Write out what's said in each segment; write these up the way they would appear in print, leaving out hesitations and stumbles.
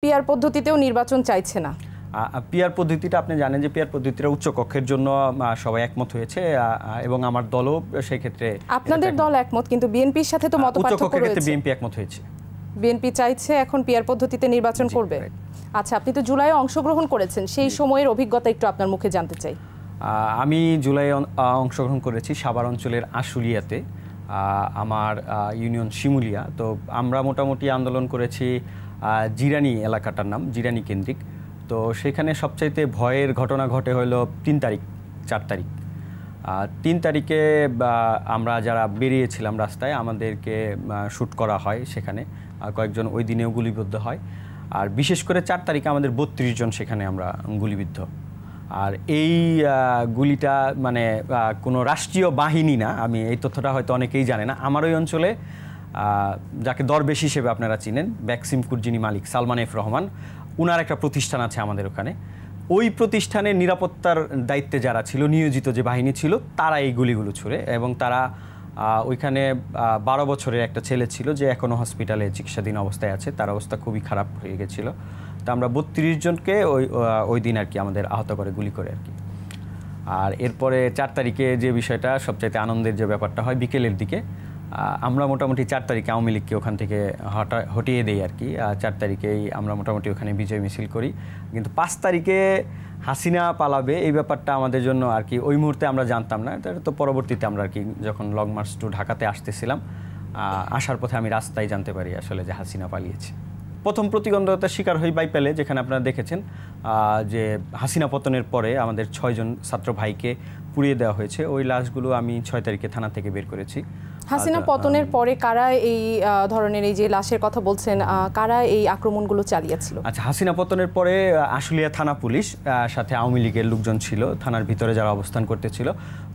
PR পদ্ধতিতেও নির্বাচন চাইছে না। পিআর পদ্ধতিটা আপনি জানেন যে পিআর পদ্ধতিটা উচ্চ কক্ষের জন্য সবাই একমত হয়েছে এবং আমার দলও সেই ক্ষেত্রে। আপনাদের দল একমত, কিন্তু বিএনপির সাথে তো মতপার্থক্য রয়েছে। বিএনপি একমত হয়েছে, বিএনপি চাইছে এখন পিআর পদ্ধতিতে নির্বাচন করবে। আচ্ছা, আপনি তো জুলাইয়ে অংশগ্রহণ করেছেন, সেই সময়ের অভিজ্ঞতা একটু আপনার মুখে জানতে চাই। আমি জুলাইয়ে অংশগ্রহণ করেছি সাভার অঞ্চলের আশুলিয়াতে, আমার ইউনিয়ন শিমুলিয়া। তো আমরা মোটামুটি আন্দোলন করেছি জিরানি এলাকাটার নাম জিরানি কেন্দ্রিক। তো সেখানে সবচাইতে ভয়ের ঘটনা ঘটে হলো 4 তারিখ। 3 তারিখে আমরা যারা বেরিয়েছিলাম রাস্তায় আমাদেরকে শ্যুট করা হয়, সেখানে কয়েকজন ওই দিনেও গুলিবিদ্ধ হয়। আর বিশেষ করে 4 তারিখে আমাদের 32 জন সেখানে আমরা গুলিবিদ্ধ। আর এই গুলিটা মানে কোনো রাষ্ট্রীয় বাহিনী না, আমি এই তথ্যটা হয়তো অনেকেই জানে না। আমার ওই অঞ্চলে যাকে দরবেশ হিসেবে আপনারা চিনেন, ব্যাকসিমপুর যিনি মালিক সালমান এফ রহমান, উনার একটা প্রতিষ্ঠান আছে আমাদের ওখানে। ওই প্রতিষ্ঠানের নিরাপত্তার দায়িত্বে যারা ছিল, নিয়োজিত যে বাহিনী ছিল, তারা এই গুলিগুলো ছুড়ে। এবং তারা ওইখানে 12 বছরের একটা ছেলে ছিল যে এখনও হসপিটালে চিকিৎসাধীন অবস্থায় আছে, তার অবস্থা খুবই খারাপ হয়ে গেছিলো। তো আমরা 32 জনকে ওই দিন আর কি আমাদের আহত করে গুলি করে আর কি। আর এরপরে 4 তারিখে যে বিষয়টা সবচাইতে আনন্দের যে ব্যাপারটা হয় বিকেলের দিকে, আমরা মোটামুটি 4 তারিখে আওয়ামী লীগকে ওখান থেকে হটিয়ে দেই আর কি। 4 তারিখেই আমরা মোটামুটি ওখানে বিজয় মিছিল করি। কিন্তু 5 তারিখে হাসিনা পালাবে এই ব্যাপারটা আমাদের জন্য আর কি ওই মুহূর্তে আমরা জানতাম না। তো পরবর্তীতে আমরা আর কি যখন লং মার্চ টু ঢাকাতে আসতেছিলাম, আসার পথে আমি রাস্তায় জানতে পারি আসলে যে হাসিনা পালিয়েছে। প্রথম প্রতিদ্বন্দ্বিতার শিকার হই বাইপালে, যেখানে আপনারা দেখেছেন যে হাসিনা পতনের পরে আমাদের 6 জন ছাত্র ভাইকে পুড়িয়ে দেওয়া হয়েছে। ওই লাশগুলো আমি 6 তারিখে থানা থেকে বের করেছি। হাসিনা পতনের পরে কারা এই ধরনের এই যে লাশের কথা বলছেন, কারা এই আক্রমণগুলো চালিয়েছিল? আচ্ছা, হাসিনা পতনের পরে আশুলিয়া থানা পুলিশ সাথে আওয়ামী লীগের লোকজন ছিল থানার ভিতরে যারা অবস্থান করতেছিল।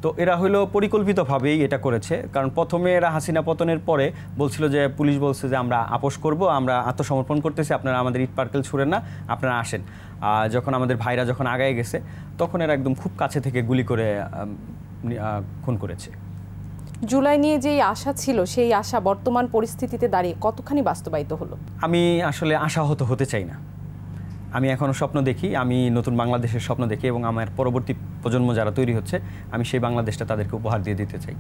তো এরা হলো পরিকল্পিতভাবেই এটা করেছে। কারণ প্রথমে এরা হাসিনা পতনের পরে বলছিল যে পুলিশ বলছে যে আমরা আপোষ করব, আমরা আত্মসমর্পণ করতেছি, আপনারা আমাদের ইট পার্কেল ছুড়েন না, আপনারা আসেন। যখন আমাদের ভাইরা যখন আগায় গেছে তখন এরা একদম খুব কাছে থেকে গুলি করে খুন করেছে। জুলাই নিয়ে যেই আশা ছিল সেই আশা বর্তমান পরিস্থিতিতে দাঁড়িয়ে কতখানি বাস্তবায়িত হলো? আমি আসলে আশাহত হতে চাই না। আমি এখনও স্বপ্ন দেখি, আমি নতুন বাংলাদেশের স্বপ্ন দেখি এবং আমার পরবর্তী প্রজন্ম যারা তৈরি হচ্ছে আমি সেই বাংলাদেশটা তাদেরকে উপহার দিয়ে দিতে চাই।